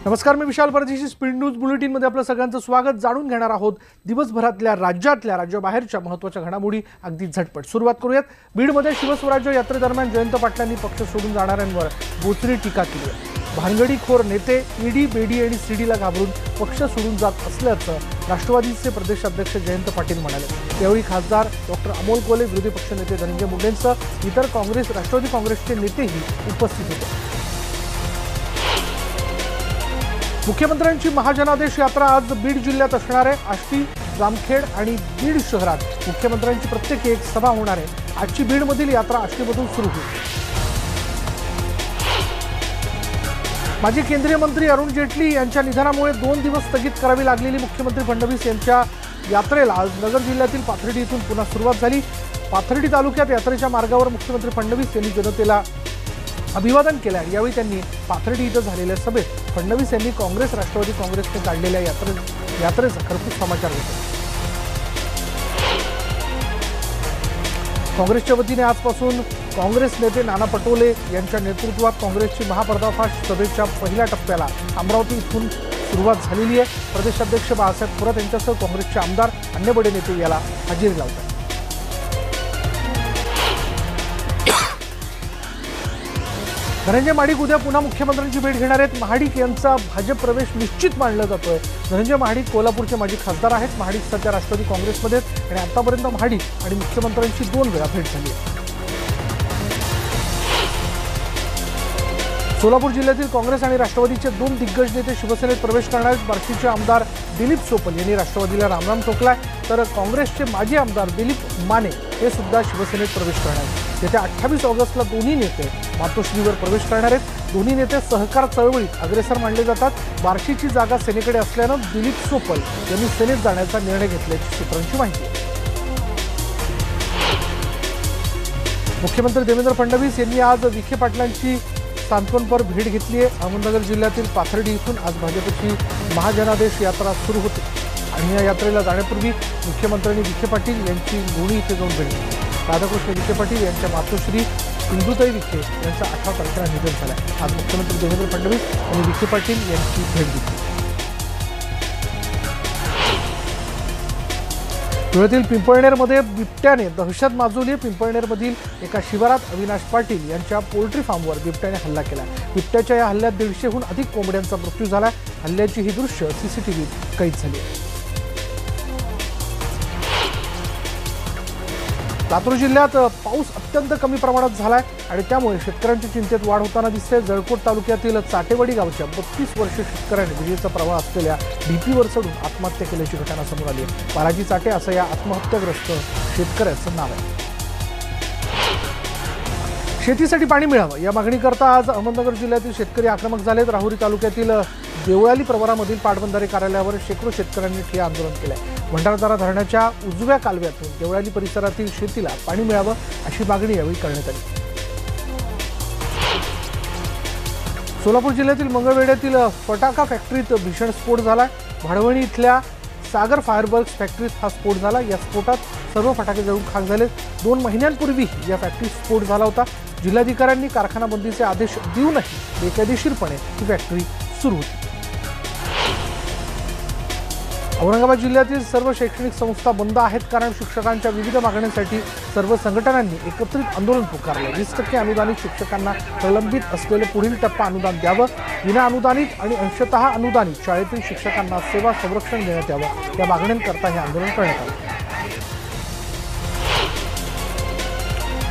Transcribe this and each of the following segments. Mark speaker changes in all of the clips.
Speaker 1: नमस्कार, मी विशाल परदेशी. Speed news bulletin मध्ये आपलं सगळ्यांचं स्वागत. जाणून घेणार आहोत दिवसभरातल्या राज्याबाहेरच्या महत्त्वाच्या घडामोडी. अगदी झटपट सुरुवात करूयात. बीडमध्ये शिवस्वराज्य यात्रेदरम्यान जयंत पाटलांनी पक्ष सोडून जाणाऱ्यांवर बोचरी टीका केली आहे. भानगडीखोर नेते ईडी, बेडी आणि सीडीला घाबरून पक्ष सोडून जात असल्याचं राष्ट्रवादीचे प्रदेशाध्यक्ष जयंत पाटील म्हणाले. यावेळी खासदार डॉक्टर अमोल कोल्हे, विरोधी पक्षनेते धनंजय मुंडेंसह इतर राष्ट्रवादी काँग्रेसचे नेतेही उपस्थित होते. मुख्यमंत्र्यांची महाजनादेश यात्रा आज बीड जिल्ह्यात असणार आहे. आष्टी, जामखेड आणि बीड शहरात मुख्यमंत्र्यांची प्रत्येकी एक सभा होणार आहे. आजची बीडमधील यात्रा आष्टीमधून सुरू होईल. माजी केंद्रीय मंत्री अरुण जेटली यांच्या निधनामुळे 2 दिवस स्थगित करावी लागलेली मुख्यमंत्री फडणवीस यांच्या यात्रेला आज नगर जिल्ह्यातील पाथर्डी इथून पुन्हा सुरुवात झाली. पाथर्डी तालुक्यात यात्रेच्या मार्गावर मुख्यमंत्री फडणवीस यांनी जनतेला अभिवादन केलं. यावेळी त्यांनी पाथर्डी इथं झालेल्या सभेत फडणवीस यांनी काँग्रेस, राष्ट्रवादी काँग्रेसने काढलेल्या यात्रेचा खरपूस समाचार घेतला. काँग्रेसच्या वतीने आजपासून काँग्रेस नेते नाना पटोले यांच्या नेतृत्वात काँग्रेसची महापर्दाफाश सभेच्या पहिल्या टप्प्याला अमरावती इथून सुरुवात झालेली आहे. प्रदेशाध्यक्ष बाळासाहेब थोरात यांच्यासह काँग्रेसचे आमदार, अन्य बडे नेते याला हजेरी लावतात. धनंजय महाडिक उद्या पुन्हा मुख्यमंत्र्यांची भेट घेणार आहेत. महाडिक यांचा भाजप प्रवेश निश्चित मानला जातोय. धनंजय महाडिक कोल्हापूरचे माजी खासदार आहेत. महाडिक सध्या राष्ट्रवादी काँग्रेसमध्ये आहेत आणि आतापर्यंत महाडिक आणि मुख्यमंत्र्यांची 2 वेळा भेट झाली आहे. सोलापूर जिल्ह्यातील काँग्रेस आणि राष्ट्रवादीचे 2 दिग्गज नेते शिवसेनेत प्रवेश करणार आहेत. बार्शीचे आमदार दिलीप सोपल यांनी राष्ट्रवादीला रामराम ठोकलाय, तर काँग्रेसचे माजी आमदार दिलीप माने हे सुद्धा शिवसेनेत प्रवेश करणार आहेत. येत्या 28 ऑगस्टला दोन्ही नेते मातोश्रीवर प्रवेश करणार आहेत. दोन्ही नेते सहकार चळवळीत अग्रेसर मानले जातात. बार्शीची जागा सेनेकडे असल्यानं दिलीप सोपल यांनी सेनेत जाण्याचा निर्णय घेतल्याची सूत्रांची माहिती आहे. मुख्यमंत्री देवेंद्र फडणवीस यांनी आज विखे पाटलांची सांत्वनपर भेट घेतली आहे. अहमदनगर जिल्ह्यातील पाथर्डी इथून आज भाजपची महाजनादेश यात्रा सुरू होते आणि या यात्रेला जाण्यापूर्वी मुख्यमंत्र्यांनी विखे पाटील यांची लोणी इथे जाऊन भेट घेतली. राधाकृष्ण विखे पाटील यांच्या मातोश्री सिंधुताई विखे यांचा 18 तारखेला निधन झालं. आज मुख्यमंत्री देवेंद्र फडणवीस आणि विखे पाटील यांची भेट घेतली. धुळ्यातील पिंपळनेरमध्ये बिबट्याने दहशत माजवली. पिंपळनेरमधील एका शिवारात अविनाश पाटील यांच्या पोल्ट्री फार्मवर बिबट्याने हल्ला केला. बिबट्याच्या या हल्ल्यात 150हून अधिक कोंबड्यांचा मृत्यू झाला. हल्ल्याची ही दृश्य सीसीटीव्हीत कैद झाली. लातूर जिल्ह्यात पाऊस अत्यंत कमी प्रमाणात झालाय आणि त्यामुळे शेतकऱ्यांच्या चिंतेत वाढ होताना दिसते. जळकोट तालुक्यातील चाटेवाडी गावच्या 32 वर्षीय शेतकऱ्याने विजेचा प्रवाह असलेल्या डीपीवर चढून आत्महत्या केल्याची घटना समोर आली आहे. बालाजी चाटे असं या आत्महत्याग्रस्त शेतकऱ्याचं नाव आहे. शेतीसाठी पाणी मिळावं या मागणीकरता आज अहमदनगर जिल्ह्यातील शेतकरी आक्रमक झालेत. राहुरी तालुक्यातील देवळाली प्रवरामधील पाटबंधारे कार्यालयावर शेकडो शेतकऱ्यांनी ठिय्या आंदोलन केलंय. भंडारदरा धरणाच्या उजव्या कालव्यातून देवळाली परिसरातील शेतीला पाणी मिळावं अशी मागणी यावेळी करण्यात आली. सोलापूर जिल्ह्यातील मंगळवेढ्यातील फटाका फॅक्टरीत भीषण स्फोट झाला. भाडवणी इथल्या सागर फायरवर्क्स फॅक्टरीत हा स्फोट झाला. या स्फोटात सर्व फटाके जळून खाक झाले. 2 महिन्यांपूर्वी या फॅक्टरीत स्फोट झाला होता. जिल्हाधिकाऱ्यांनी कारखाना बंदीचे आदेश देऊनही बेकायदेशीरपणे ही फॅक्टरी सुरू होती. औरंगाबाद जिल्ह्यातील सर्व शैक्षणिक संस्था बंद आहेत, कारण शिक्षकांच्या विविध मागण्यांसाठी सर्व संघटनांनी एकत्रित आंदोलन पुकारलं. 20% अनुदानित शिक्षकांना प्रलंबित असलेलं पुढील टप्पा अनुदान द्यावं. विना अनुदानित आणि अंशतः अनुदानित शाळेतील शिक्षकांना सेवा संरक्षण देण्यात यावं या मागण्यांकरता हे आंदोलन करण्यात आलं.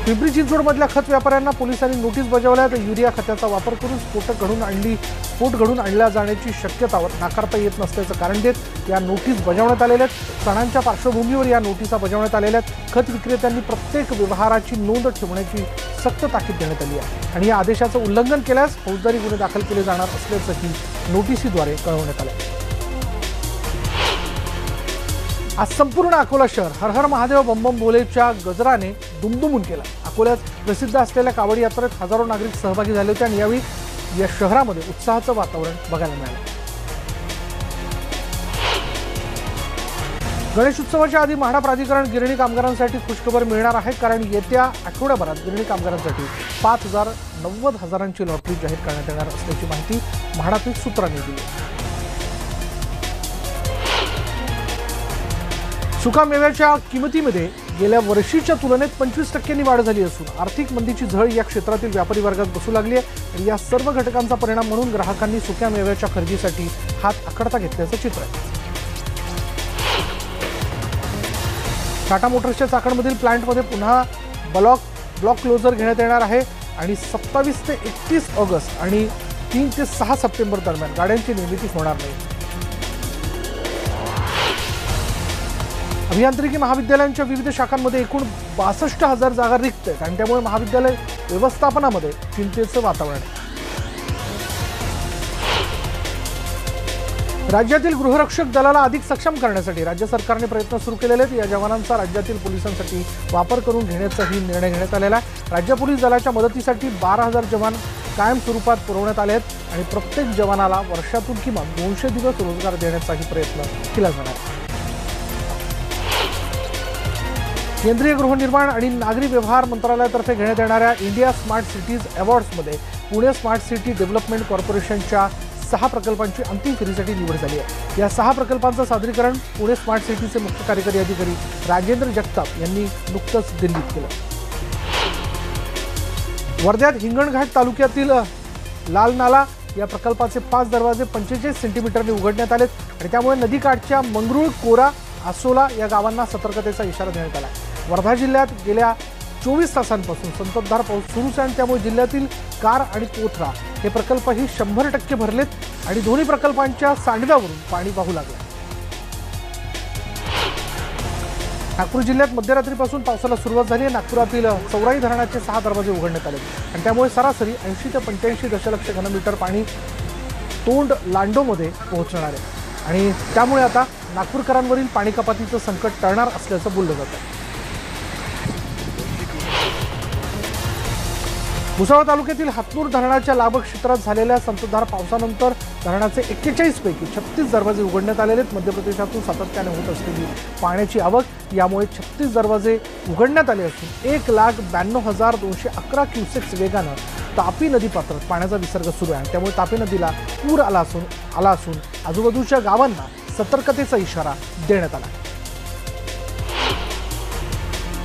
Speaker 1: पिंपरी चिंचवडमधल्या खत व्यापाऱ्यांना पोलिसांनी नोटीस बजावल्या. तर युरिया खताचा वापर करून स्फोट घडून आणल्या जाण्याची शक्यता नाकारता येत नसल्याचं कारण देत या नोटीस बजावण्यात आलेल्या आहेत. सणांच्या पार्श्वभूमीवर या नोटिसा बजावण्यात आलेल्या आहेत. खत विक्रेत्यांनी प्रत्येक व्यवहाराची नोंद ठेवण्याची सक्त ताकीद देण्यात आली आहे आणि या आदेशाचं उल्लंघन केल्यास फौजदारी गुन्हे दाखल केले जाणार असल्याचंही नोटिसीद्वारे कळवण्यात आलं. आज संपूर्ण अकोला शहर हर हर महादेव बम बम भोलेच्या गजराने दुमदुमून केला. अकोल्यात प्रसिद्ध असलेल्या कावड यात्रेत हजारो नागरिक सहभागी झाले होते आणि यावेळी या शहरामध्ये उत्साहाचं वातावरण बघायला मिळालं. गणेश उत्सवाच्या आधी म्हाडा प्राधिकरण गिरणी कामगारांसाठी खुशखबर मिळणार आहे, कारण येत्या आठवड्याभरात गिरणी कामगारांसाठी 5,90,000ची लॉटरी जाहीर करण्यात येणार असल्याची माहिती म्हाडातील सूत्रांनी दिली. सुकामेव्याच्या किमतीमध्ये गेल्या वर्षीच्या तुलनेत 25% वाढ झाली असून आर्थिक मंदीची झळ या क्षेत्रातील व्यापारी वर्गात बसू लागली आहे. आणि या सर्व घटकांचा परिणाम म्हणून ग्राहकांनी सुक्या मेव्याच्या खरेदीसाठी हात आखडता घेतल्याचं चित्र आहे. टाटा मोटर्सच्या चाकणमधील प्लांटमध्ये पुन्हा ब्लॉक क्लोजर घेण्यात येणार आहे आणि 27 ते 31 ऑगस्ट आणि 3 ते 6 सप्टेंबर दरम्यान गाड्यांची निर्मिती होणार नाही. अभियांत्रिकी महाविद्यालयांच्या विविध शाखांमध्ये एकूण 62,000 जागा रिक्त आहेत आणि त्यामुळे महाविद्यालय व्यवस्थापनामध्ये चिंतेचं वातावरण आहे. राज्यातील गृहरक्षक दलाला अधिक सक्षम करण्यासाठी राज्य सरकारने प्रयत्न सुरू केलेले आहेत. या जवानांचा राज्यातील पोलिसांसाठी वापर करून घेण्याचाही निर्णय घेण्यात आलेला आहे. राज्य पोलीस दलाच्या मदतीसाठी 12,000 जवान कायम स्वरूपात पुरवण्यात आले आहेत आणि प्रत्येक जवानाला वर्षातून किमान 200 दिवस रोजगार देण्याचाही प्रयत्न केला जाणार आहे. केंद्रीय गृहनिर्माण आणि नागरी व्यवहार मंत्रालयातर्फे घेण्यात येणाऱ्या इंडिया स्मार्ट सिटीज अवॉर्ड्समध्ये पुणे स्मार्ट सिटी डेव्हलपमेंट कॉर्पोरेशनच्या 6 प्रकल्पांची अंतिम फेरीसाठी निवड झाली आहे. या 6 प्रकल्पांचं सादरीकरण पुणे स्मार्ट सिटीचे मुख्य कार्यकारी अधिकारी राजेंद्र जगताप यांनी नुकतंच दिल्लीत केलं. वर्ध्यात हिंगणघाट तालुक्यातील लाल नाला या प्रकल्पाचे 5 दरवाजे 45 सेंटीमीटरने उघडण्यात आलेत आणि त्यामुळे नदीकाठच्या मंगरुळ, कोरा, आसोला या गावांना सतर्कतेचा इशारा देण्यात आला. वर्धा जिल्ह्यात गेल्या 24 तासांपासून संततधार पाऊस सुरूच आहे आणि त्यामुळे जिल्ह्यातील कार आणि कोथरा हे प्रकल्पही 100% भरलेत आणि दोन्ही प्रकल्पांच्या सांडव्यावरून पाणी वाहू लागलं. नागपूर जिल्ह्यात मध्यरात्रीपासून पावसाला सुरुवात झाली आहे. नागपुरातील चौराई धरणाचे 6 दरवाजे उघडण्यात आले आणि त्यामुळे सरासरी 80 ते 85 दशलक्ष घनमीटर पाणी तोंड लांडोमध्ये पोहोचणार आहे आणि त्यामुळे आता नागपूरकरांवरील पाणी कपातीचं संकट टळणार असल्याचं बोललं जातं. भुसावळ तालुक्यातील हातनूर धरणाच्या लाभ क्षेत्रात झालेल्या संततधार पावसानंतर धरणाचे 41 पैकी 36 दरवाजे उघडण्यात आलेले आहेत. मध्य प्रदेशातून सातत्याने होत असलेली पाण्याची आवक यामुळे 36 दरवाजे उघडण्यात आले असून 1,92,211 क्युसेक्स वेगानं तापी नदी पात्रात पाण्याचा विसर्ग सुरू आहे. त्यामुळे तापी नदीला पूर आला असून आजूबाजूच्या गावांना सतर्कतेचा इशारा देण्यात आला.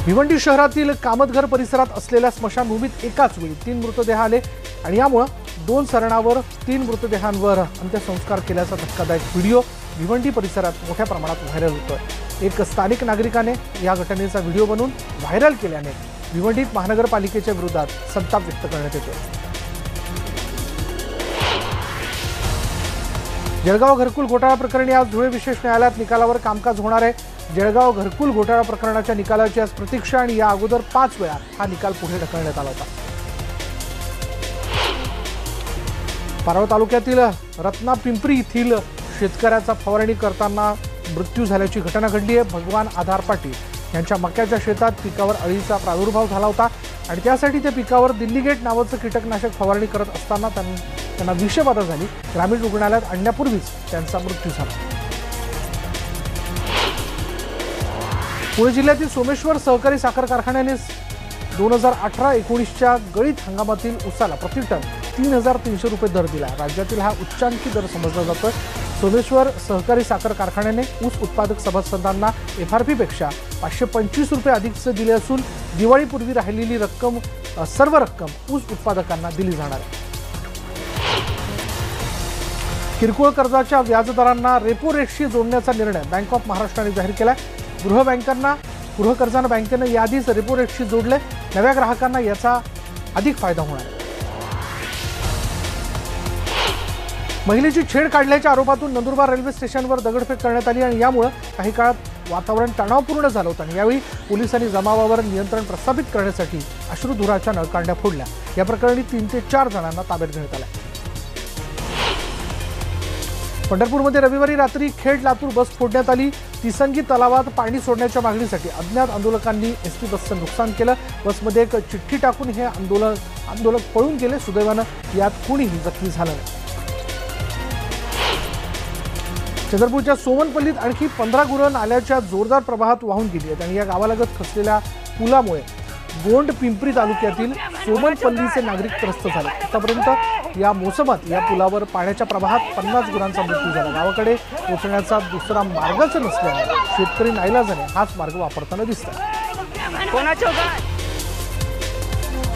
Speaker 1: भिवंडी शहरातील कामतघर परिसरात असलेल्या स्मशानभूमीत एकाच वेळी 3 मृतदेह आले आणि यामुळे 2 सरणावर 3 मृतदेहांवर अंत्यसंस्कार केल्याचा धक्कादायक व्हिडिओ भिवंडी परिसरात मोठ्या प्रमाणात व्हायरल होतोय. एक स्थानिक नागरिकाने या घटनेचा व्हिडिओ बनवून व्हायरल केल्याने भिवंडीत महानगरपालिकेच्या विरोधात संताप व्यक्त करण्यात येतोय. जळगाव घरकुल घोटाळा प्रकरणी आज धुळे विशेष न्यायालयात निकालावर कामकाज होणार आहे. जळगाव घरकुल घोटाळा प्रकरणाच्या निकालाची आज प्रतीक्षा आणि या अगोदर 5 वेळा हा निकाल पुढे ढकलण्यात आला होता. पारवा तालुक्यातील रत्नापिंपरी येथील शेतकऱ्याचा फवारणी करताना मृत्यू झाल्याची घटना घडली आहे. भगवान आधार पाटील यांच्या मक्याच्या शेतात पिकावर अळीचा प्रादुर्भाव झाला होता आणि त्यासाठी त्या पिकावर दिल्ली गेट नावाचं कीटकनाशक फवारणी करत असताना त्यांना विषबाधा झाली. ग्रामीण रुग्णालयात आणण्यापूर्वीच त्यांचा मृत्यू झाला. पुणे जिल्ह्यातील सोमेश्वर सहकारी साखर कारखान्याने 2018-19च्या गळीत हंगामातील ऊसाला प्रतिटन 3,300 रुपये दर दिला. राज्यातील हा उच्चांकी दर समजला जातोय. सोमेश्वर सहकारी साखर कारखान्याने ऊस उत्पादक सभासदांना FRP पेक्षा 525 रुपये अधिकचे दिले असून दिवाळीपूर्वी राहिलेली सर्व रक्कम ऊस उत्पादकांना दिली जाणार आहे. किरकोळ कर्जाच्या व्याजदरांना रेपो रेटशी जोडण्याचा निर्णय बँक ऑफ महाराष्ट्राने जाहीर केला. गृहकर्जांना बँकेनं याआधीच रेपो रेटशी जोडले. नव्या ग्राहकांना याचा अधिक फायदा होणार आहे. महिलेची छेड काढल्याच्या आरोपातून नंदुरबार रेल्वे स्टेशनवर दगडफेक करण्यात आली आणि यामुळे काही काळात वातावरण तणावपूर्ण झालं होतं आणि यावेळी पोलिसांनी जमावावर नियंत्रण प्रस्थापित करण्यासाठी अश्रुधुराच्या नळकांड्या फोडल्या. या प्रकरणी 3 ते 4 जणांना ताब्यात घेण्यात आलं. पंढरपूरमध्ये रविवारी रात्री खेड लातूर बस फोडण्यात आली. तिसंगी तलावात पाणी सोडण्याच्या मागणीसाठी अज्ञात आंदोलकांनी एसटी बसचं नुकसान केलं. बसमध्ये एक चिठ्ठी टाकून हे आंदोलक पळून गेले. सुदैवानं यात कोणीही जखमी झालं नाही. चंद्रपूरच्या सोमनपल्लीत आणखी 15 गुरं नाल्याच्या जोरदार प्रवाहात वाहून गेली आहेत आणि या गावालगत खचलेल्या पुलामुळे गोंड पिंपरी तालुक्यातील सोमनपल्लीचे नागरिक त्रस्त झाले। आतापर्यंत या मोसमात या पुलावर पाण्याच्या प्रवाहात 50 गुरांचा मृत्यू झाला। गावाकडे पोहोचण्याचा दुसरा मार्गच नसल्याने शेतकरी नाईलाजाने हाच मार्ग वापरताना दिसतात।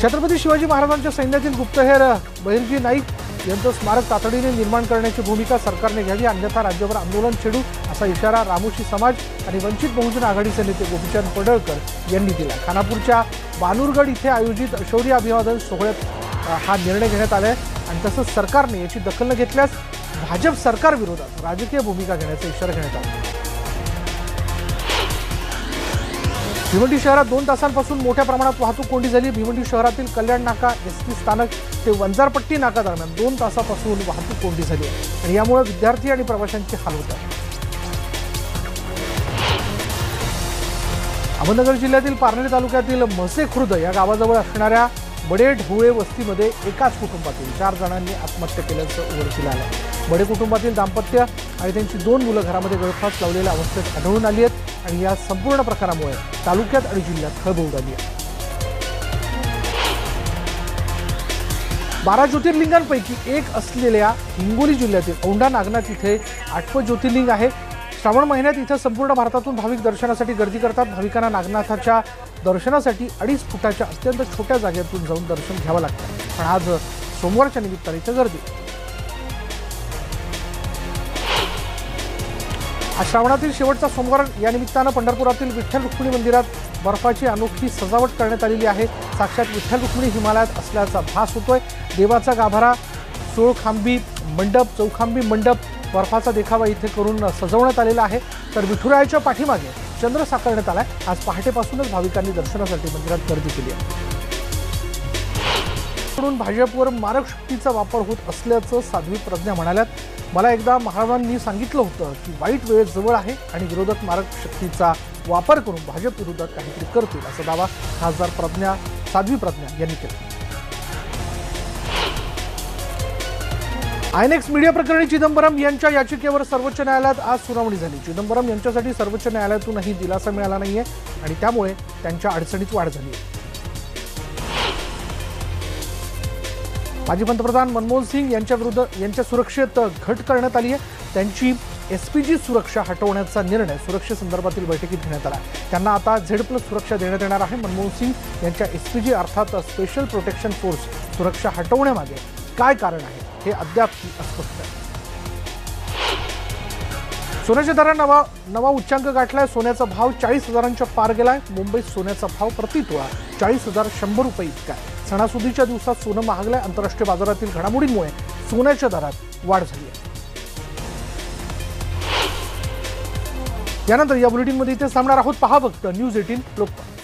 Speaker 1: छत्रपती शिवाजी महाराजांच्या सैन्यातील गुप्तहेर बहिर्जी नाईक यांचं स्मारक तातडीने निर्माण करण्याची भूमिका सरकारने घ्यावी, अन्यथा राज्यभर आंदोलन छेडू असा इशारा रामोशी समाज आणि वंचित बहुजन आघाडीचे नेते गोपीचंद पडळकर यांनी दिला। खानापूरच्या बानूरगड इथे आयोजित शौर्य अभिवादन सोहळ्यात हा निर्णय घेण्यात आला आहे आणि तसंच सरकारने याची दखल न घेतल्यास भाजप सरकार विरोधात राजकीय भूमिका घेण्याचा इशारा घेण्यात आला। भिवंडी शहरात 2 तासांपासून मोठ्या प्रमाणात वाहतूक कोंडी झाली। भिवंडी शहरातील कल्याण नाका एसटी स्थानक ते वंजारपट्टी नाका दरम्यान 2 तासापासून वाहतूक कोंडी झाली आहे आणि यामुळे विद्यार्थी आणि प्रवाशांची हाल होत आहे। अहमदनगर जिल्ह्यातील पारनेर तालुक्यातील म्हसे खुर्द या गावाजवळ असणाऱ्या बडे ढोळे वस्तीमध्ये एकाच कुटुंबातील 4 जणांनी आत्महत्या केल्याचं उघडकीला आलं आहे। बडे कुटुंबातील दाम्पत्य आणि त्यांची 2 मुलं घरामध्ये गळफास लावलेल्या अवस्थेत आढळून आली आहेत आणि या संपूर्ण प्रकारामुळे तालुक्यात आणि जिल्ह्यात खळबळ उडाली आहे। 12 ज्योतिर्लिंगांपैकी एक असलेल्या हिंगोली जिल्ह्यातील औंढा नागनाथ इथे 8वं ज्योतिर्लिंग आहे। श्रावण महिन्यात इथं संपूर्ण भारतातून भाविक दर्शनासाठी गर्दी करतात। भाविकांना नागनाथाच्या दर्शनासाठी 2.5 फुटाच्या अत्यंत छोट्या जागेतून जाऊन दर्शन घ्यावं लागतं, पण आज सोमवारच्या निमित्ताने इथं गर्दी। आज श्रावणातील शेवटचा सोमवार या निमित्तानं पंढरपुरातील विठ्ठल रुक्मिणी मंदिरात बर्फाची अनोखी सजावट करण्यात आलेली आहे। साक्षात विठ्ठल रुक्मिणी हिमालयात असल्याचा भास होतोय। देवाचा गाभारा, 16 खांबी मंडप, 4 खांबी मंडप बर्फाचा देखावा इथे करून सजवण्यात आलेला आहे। तर विठुरायाच्या पाठीमागे चंद्र साकारण्यात आलाय। आज पहाटेपासूनच भाविकांनी दर्शनासाठी मंदिरात गर्दी केली आहे। म्हणून भाजपवर मारक शक्तीचा वापर होत असल्याचं साध्वी प्रज्ञा म्हणाल्यात। मला एकदा महाराजांनी सांगितलं होतं की वाईट वेळ जवळ आहे आणि विरोधक मारक शक्तीचा वापर करून भाजप विरोधात काहीतरी करतील, असा दावा खासदार साध्वी प्रज्ञा यांनी केला। आयएनएक्स मीडिया प्रकरणी चिदंबरम यांच्या याचिकेवर सर्वोच्च न्यायालयात आज सुनावणी झाली। चिदंबरम यांच्यासाठी सर्वोच्च न्यायालयातूनही दिलासा मिळाला नाहीये आणि त्यामुळे त्यांच्या अडचणीत वाढ झाली आहे। माजी पंतप्रधान मनमोहन सिंग यांच्या सुरक्षेत घट करण्यात आली आहे। त्यांची एसपीजी सुरक्षा हटवण्याचा निर्णय सुरक्षेसंदर्भातील बैठकीत घेण्यात आला। त्यांना आता Z+ सुरक्षा देण्यात येणार आहे। मनमोहन सिंग यांच्या एसपीजी अर्थात स्पेशल प्रोटेक्शन फोर्स सुरक्षा हटवण्यामागे काय कारण आहे हे अद्याप अस्पष्ट आहे। सोन्याच्या दरात नवा उच्चांक गाठलाय। सोन्याचा भाव 40,000च्या पार गेलाय। मुंबईत सोन्याचा भाव प्रति तोळा 40,100 रुपये इतका आहे। सणासुदीच्या दिवसात सोनं महागलंय। आंतरराष्ट्रीय बाजारातील घडामोडींमुळे सोन्याच्या दरात वाढ झाली आहे। यानंतर या बुलेटिनमध्ये इथे थांबणार आहोत। पहा फक्त न्यूज 18 लोकमत।